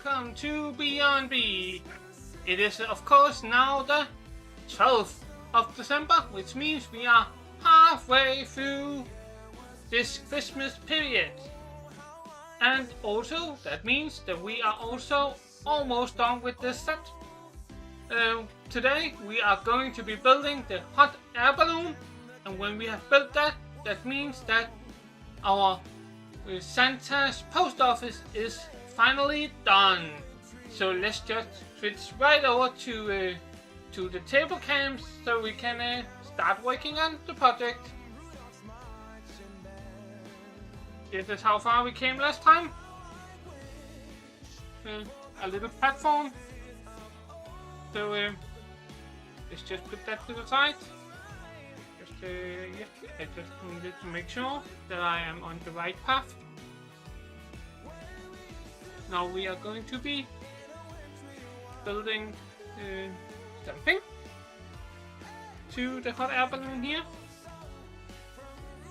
welcome to Beyond B. It is of course now the 12th of December, which means we are halfway through this Christmas period. And also that means that we are also almost done with this set. Today we are going to be building the hot air balloon, and when we have built that, that means that our Santa's post office is finally done. So let's just switch right over to the table cams so we can start working on the project. This is how far we came last time. A little platform. So let's just put that to the side. Yeah, I just needed to make sure that I am on the right path. Now we are going to be building something to the hot air balloon here.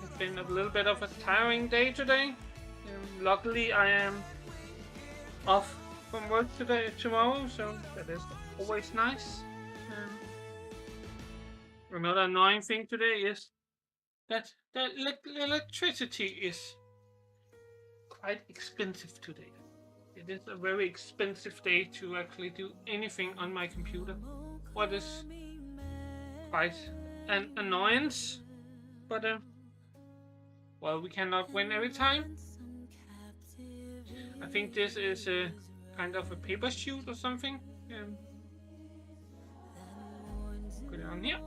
It's been a little bit of a tiring day today. Luckily I am off from work tomorrow, so that is always nice. Another annoying thing today is that the electricity is quite expensive today. It is a very expensive day to actually do anything on my computer. What is quite an annoyance, but well, we cannot win every time. I think this is a kind of a paper shoot or something. Go down here.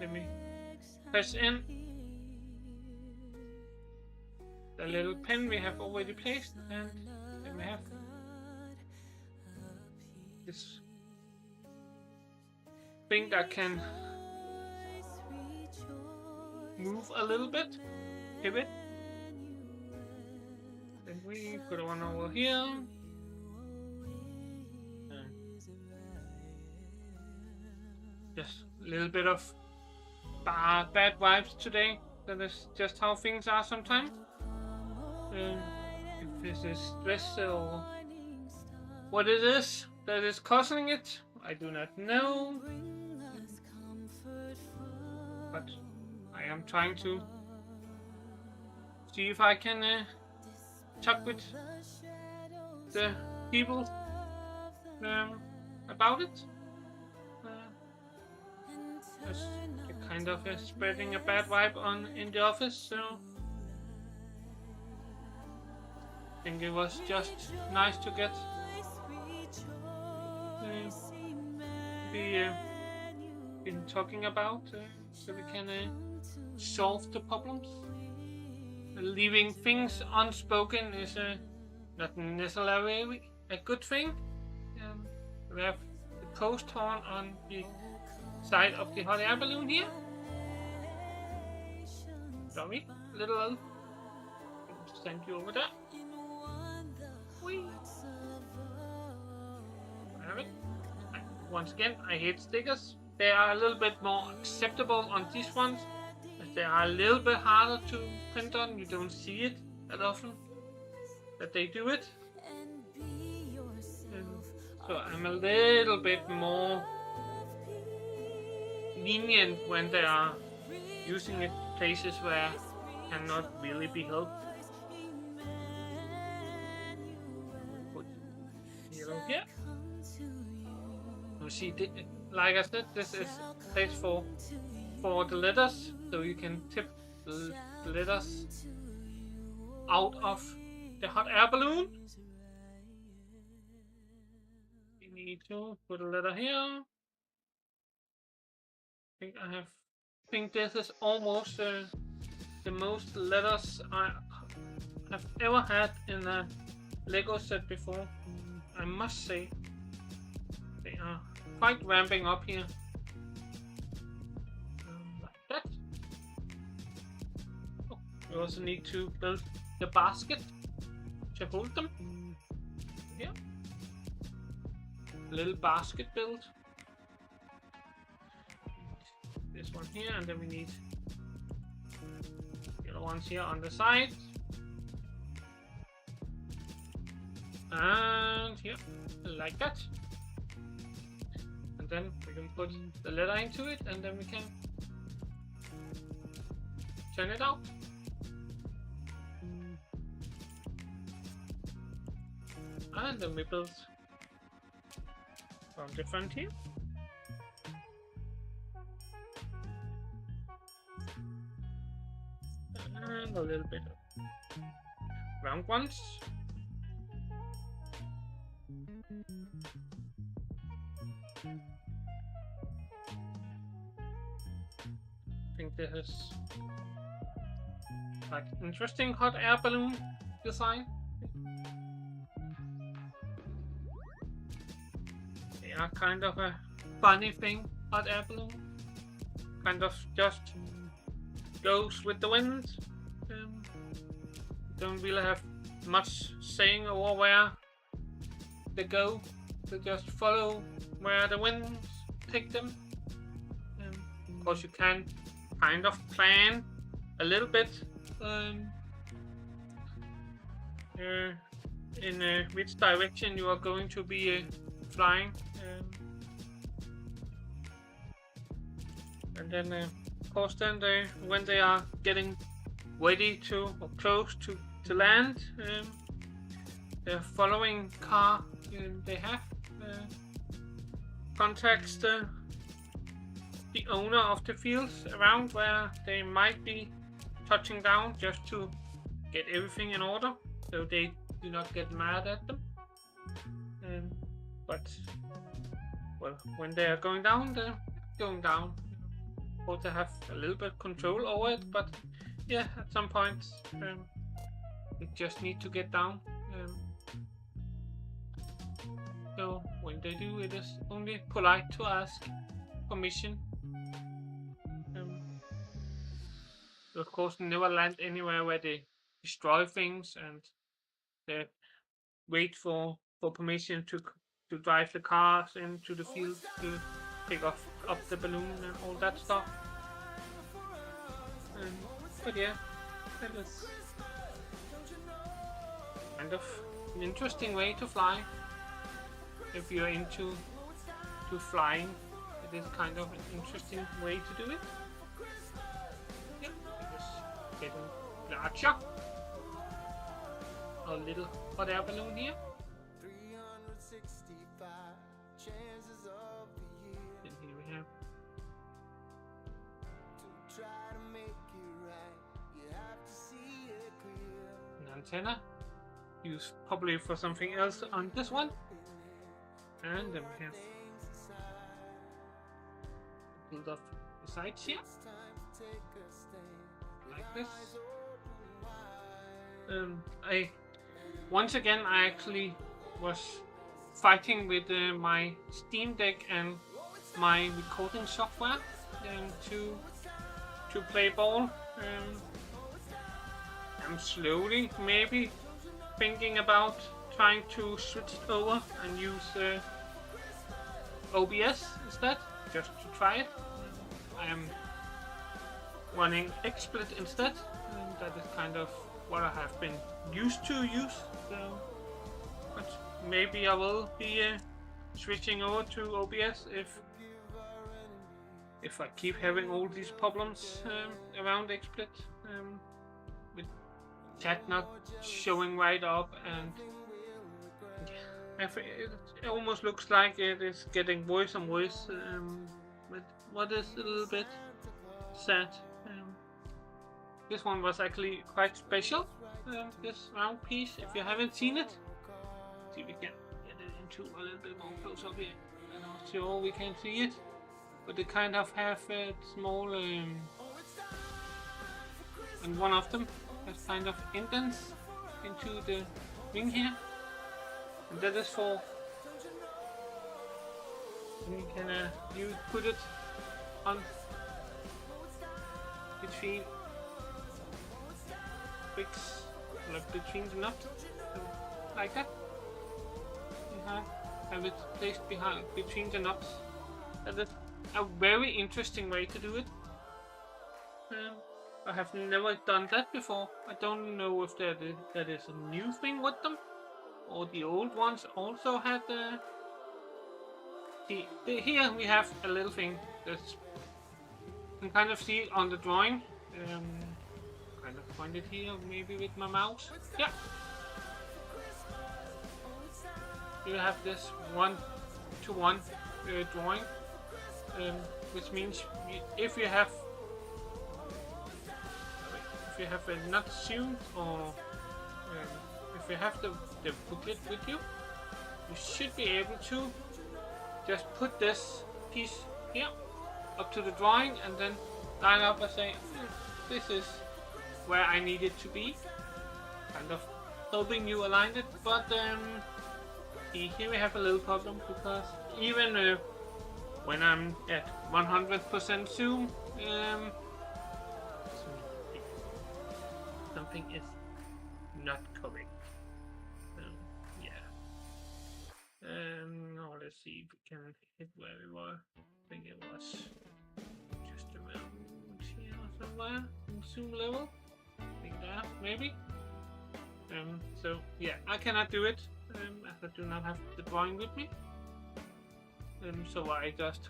Let me press in the little pin we have already placed, and then we have this thing that can move a little bit, pivot. Then we put one over here. Just a little bit of bad vibes today. That is just how things are sometimes. If this is stress or what it is that is causing it, I do not know. But I am trying to see if I can talk with the people about it. They're kind of spreading a bad vibe in the office, so I think it was just nice to get been talking about so we can solve the problems. Leaving things unspoken is not necessarily a good thing. We have the post horn on the side of the hot air balloon here. Sorry, little elf. Send you over there. Whee. Once again, I hate stickers. They are a little bit more acceptable on these ones, as they are a little bit harder to print on. You don't see it that often that they do it. So I'm a little bit more lenient when they are using it places where cannot really be helped. Put yellow here. You see, like I said, this is place for the letters, so you can tip the letters out of the hot air balloon. We need to put a letter here. I think this is almost the most letters I have ever had in a LEGO set before. I must say, they are quite ramping up here. Like that. Oh, we also need to build the basket to hold them. Here. Little basket build. This one here, and then we need the other ones here on the side. And here, like that. And then we can put the letter into it, and then we can turn it out. And then we build from the front here. And a little bit of round ones. I think this is like interesting hot air balloon design. They are kind of a funny thing, hot air balloon. Kind of just goes with the wind. Don't really have much saying over where they go. They just follow where the winds take them. Of course, you can kind of plan a little bit in which direction you are going to be flying. And then, of course, then when they are getting ready to or close to land, the following car they have contacts the owner of the fields around where they might be touching down, just to get everything in order so they do not get mad at them. But well, when they are going down, they're going down. Of course, they have a little bit control over it, but yeah, at some point you just need to get down. So when they do, it is only polite to ask permission. Of course, never land anywhere where they destroy things, and they wait for permission to drive the cars into the field to take up the balloon and all that stuff. But yeah, that is kind of an interesting way to fly. If you're into flying, it is kind of an interesting way to do it. Yeah, it is getting larger. A little hot air balloon here. 365 chances of the year. And here we have To try to make it right, you have to see it clear. an antenna used probably for something else on this one. And then we have build up the sides here, like this. Once again, I actually was fighting with my Steam Deck and my recording software to play ball. I'm slowly maybe thinking about trying to switch over and use OBS instead, just to try it. I am running XSplit instead, and that is kind of what I have been used to use. So, but maybe I will be switching over to OBS if I keep having all these problems around XSplit, with chat not showing right up, and it almost looks like it is getting worse and worse, but what is a little bit sad. This one was actually quite special, this round piece. If you haven't seen it, see if we can get it into a little bit more close up here. I'm not sure we can see it, but they kind of have a small, and one of them has kind of indents into the wing here. And that is for, and you can you put it on between bricks, like between the nuts, like that. You have it placed behind between the nuts. That is a very interesting way to do it. I have never done that before. I don't know if that is a new thing with them, or the old ones also had here we have a little thing that you can kind of see on the drawing. Kind of point it here, maybe with my mouse. Yeah. You have this 1-to-1 drawing, which means if you have it not zoomed, or if you have the booklet with you, you should be able to just put this piece here up to the drawing and then line up and say, this is where I need it to be. Kind of hoping you aligned it, but here we have a little problem, because even when I'm at 100% zoom, something is not correct. Yeah. Now let's see if we can hit where we were. I think it was just around here somewhere in zoom level. I think that maybe. So yeah, I cannot do it as I do not have the drawing with me. So I just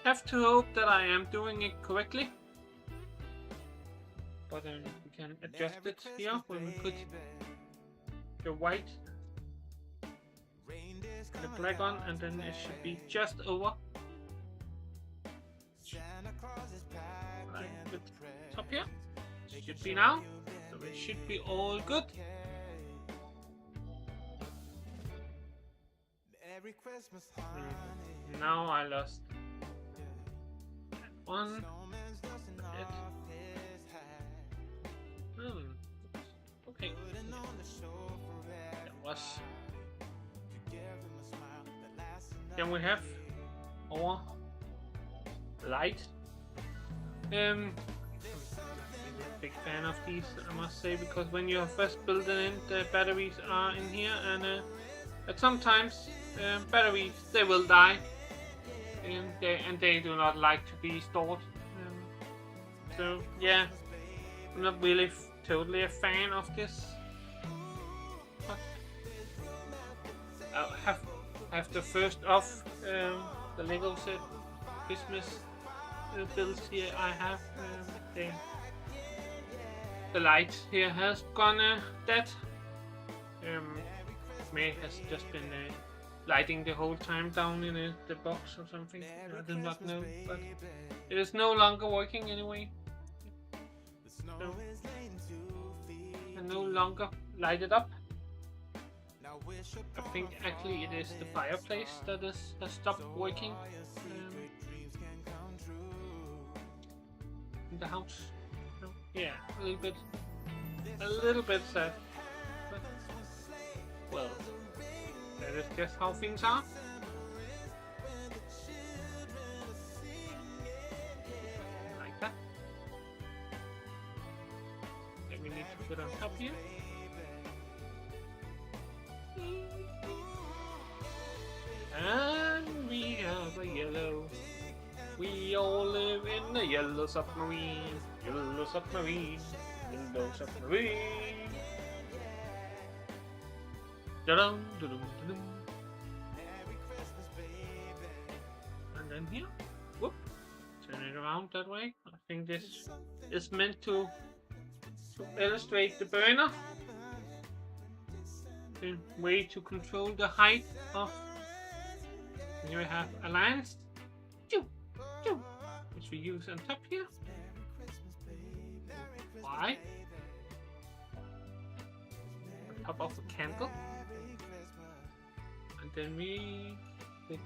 have to hope that I am doing it correctly. But we can adjust it here when we put the white, the black on, and then it should be just over, like the top here. It should be now, so it should be all good. Now I lost that one. Okay. That was. Then we have our light. I'm a big fan of these, I must say, because when you are first building in, the batteries are in here, and sometimes batteries, they will die, and they do not like to be stored. So yeah, I'm not really totally a fan of this. But I have the first of the LEGO set Christmas builds here. I have the light here has gone dead. May has just been lighting the whole time down in the box or something. I do not know, but it is no longer working anyway. So, I no longer light it up. I think actually it is the fireplace that has stopped working in the house. So, yeah, a little bit sad. But, well, that is just how things are. Like that. Then we need to put on top here. And we have a yellow. We all live in a yellow submarine. Yellow submarine. Yellow submarine. Da-dum, da-dum, da-dum. And then here, whoop, turn it around that way. I think this is meant to illustrate the burner. The way to control the height of. Here we have a lance, which we use on top here. Why? On top of a candle. And then we put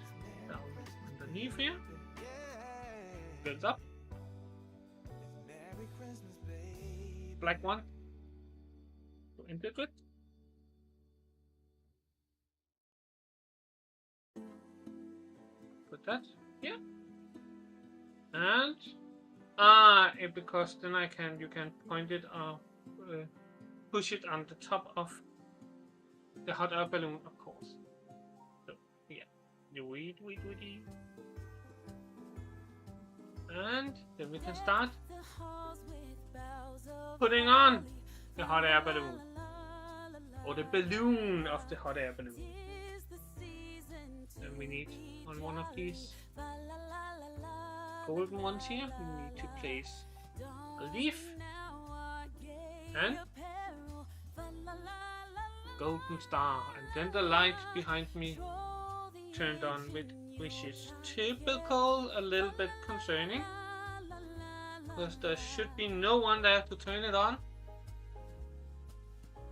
down underneath here. Builds up. Black one. To integrate. Put that here. And because then you can point it or push it on the top of the hot air balloon, of course. So yeah, and then we can start putting on the hot air balloon. or the balloon of the hot air balloon. Then we need on one of these golden ones here, we need to place a leaf and golden star, and then the light behind me turned on, which is typical, a little bit concerning, because there should be no one there to turn it on.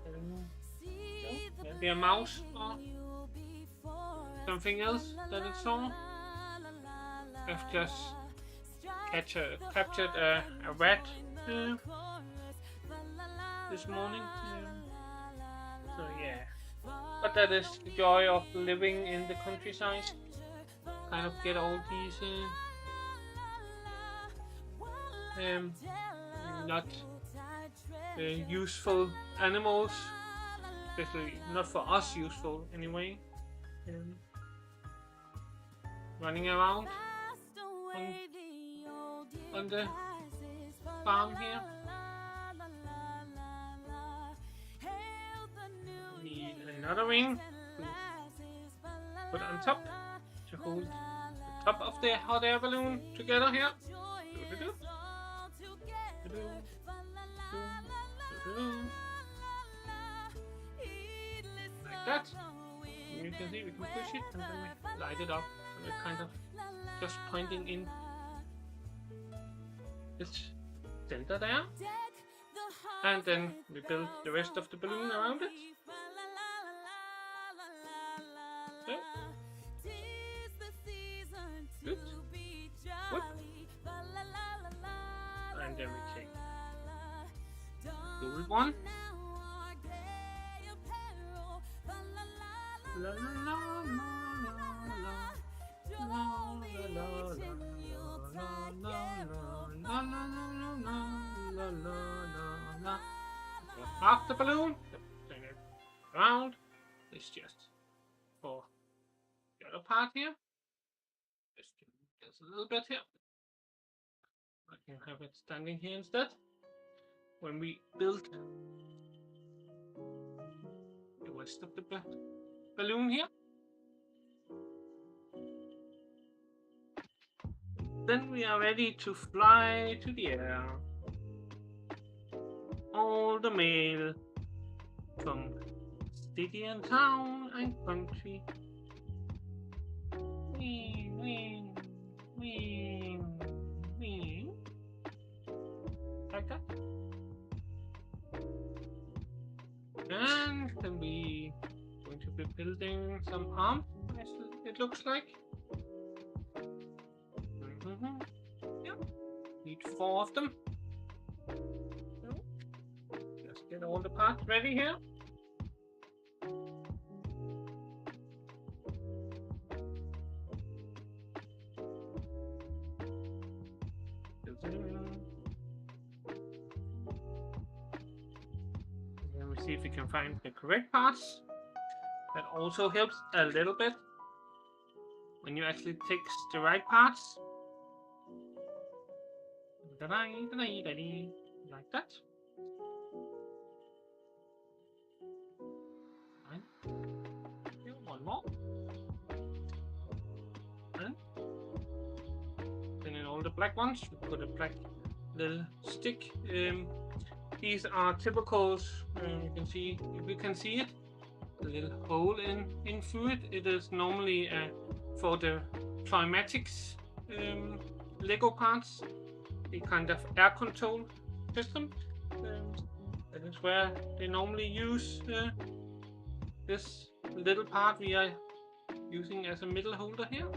So, maybe a mouse or something else that it saw. I've just captured a rat this morning. So yeah, but that is the joy of living in the countryside. Kind of get all these not useful animals, especially not for us useful anyway, running around on the farm here. Need another ring to put on top to hold the top of the hot air balloon together here. Like that. And you can see we can push it and then we light it up. So we're kind of just pointing in this center there. And then we build the rest of the balloon around it. So. Good. Whoop. And then we take the gold one. La la la la la. Half the balloon, turn it around. It's just for the other part here. Just a little bit here. I can have it standing here instead. When we build the rest of the balloon here, then we are ready to fly to the air. All the mail from city and town and country. Wing, wing, wing, wing. Like that. And then we going to be building some arms, as it looks like. Yeah. Need 4 of them. So, just get all the parts ready here. Then we see if we can find the correct parts. That also helps a little bit when you actually take the right parts. Like that. And here, one more. And then in all the black ones, we put a black little stick. These are typicals. You can see, if you can see it, a little hole in through it. It is normally for the climatics LEGO parts, the kind of air control system. That is where they normally use this little part we are using as a middle holder here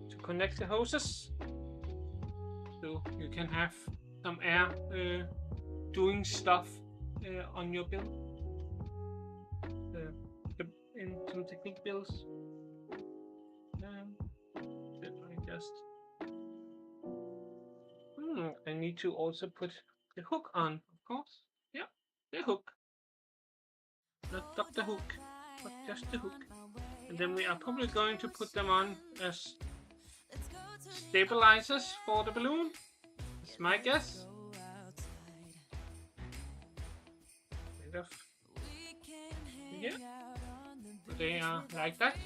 to connect the hoses, so you can have some air doing stuff on your build. In some technique builds. I just I need to also put the hook on, of course. Yeah, the hook. Not the hook, but just the hook. And then we are probably going to put them on as stabilizers for the balloon. That's my guess. Kind of Yeah. They are like that.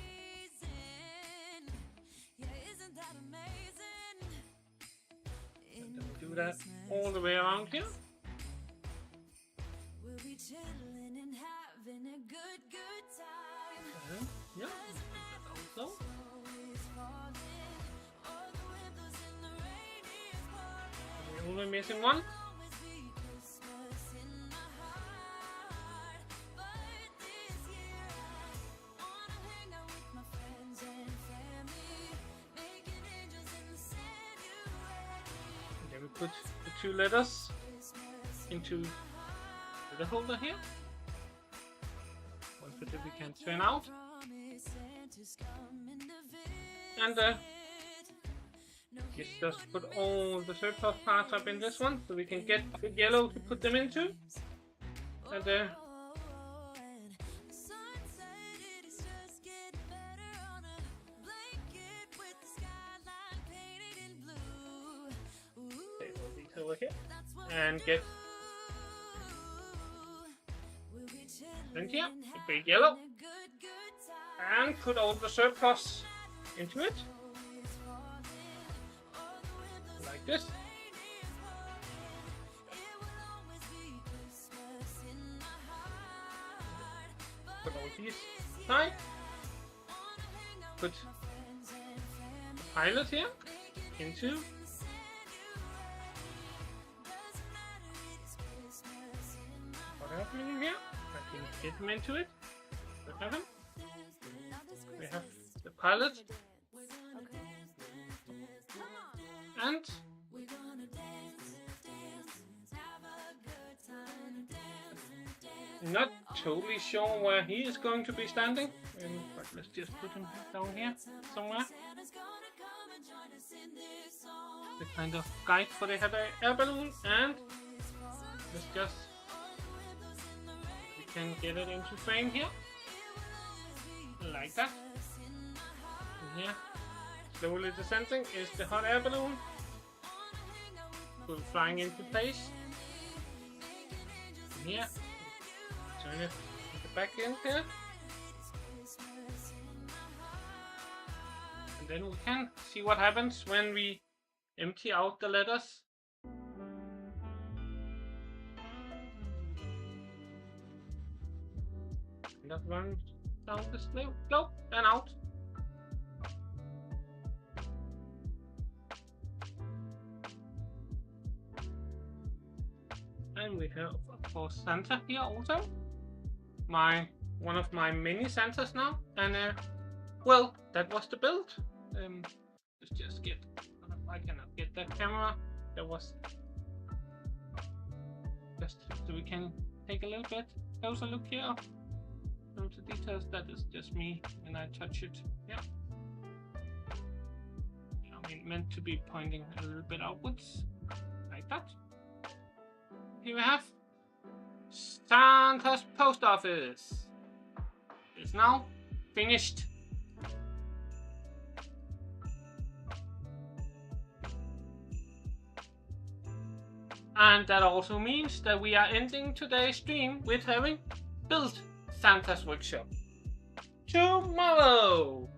And then we do that all the way around here. And yeah, also. We're only missing one. We put the two letters into the holder here. One bit that we can turn out. And just put all the surplus parts up in this one so we can get the yellow to put them into. And over here and get in here, a big yellow, and put all the surplus into it like this. Put all these aside. Put the pilot here into happening here. I can get them into it. Look at them. We have the pilot. And not totally sure where he is going to be standing. But let's just put him down here somewhere. The kind of guide for the air balloon, and let's just can get it into frame here, like that. And here, slowly descending is the hot air balloon, flying into place. And here, turn it back in here, and then we can see what happens when we empty out the letters. That runs down this globe and out. And we have, of course, Santa here also. One of my mini Santas now. And well, that was the build. Let's just get. I cannot get that camera. There was just so we can take a little bit closer look here. The details, that is just me when I touch it. Yeah, I mean, meant to be pointing a little bit outwards, like that. Here we have Santa's post office. It's now finished. And that also means that we are ending today's stream with having built Santa's workshop. Tomorrow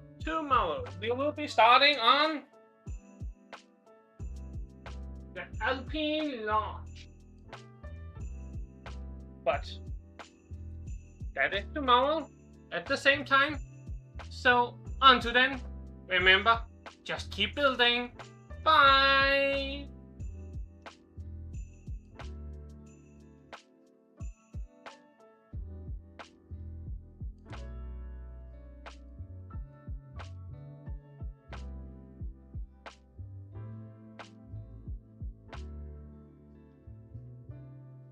we will be starting on the Alpine launch. But that is tomorrow at the same time. So until then, remember, just keep building. Bye!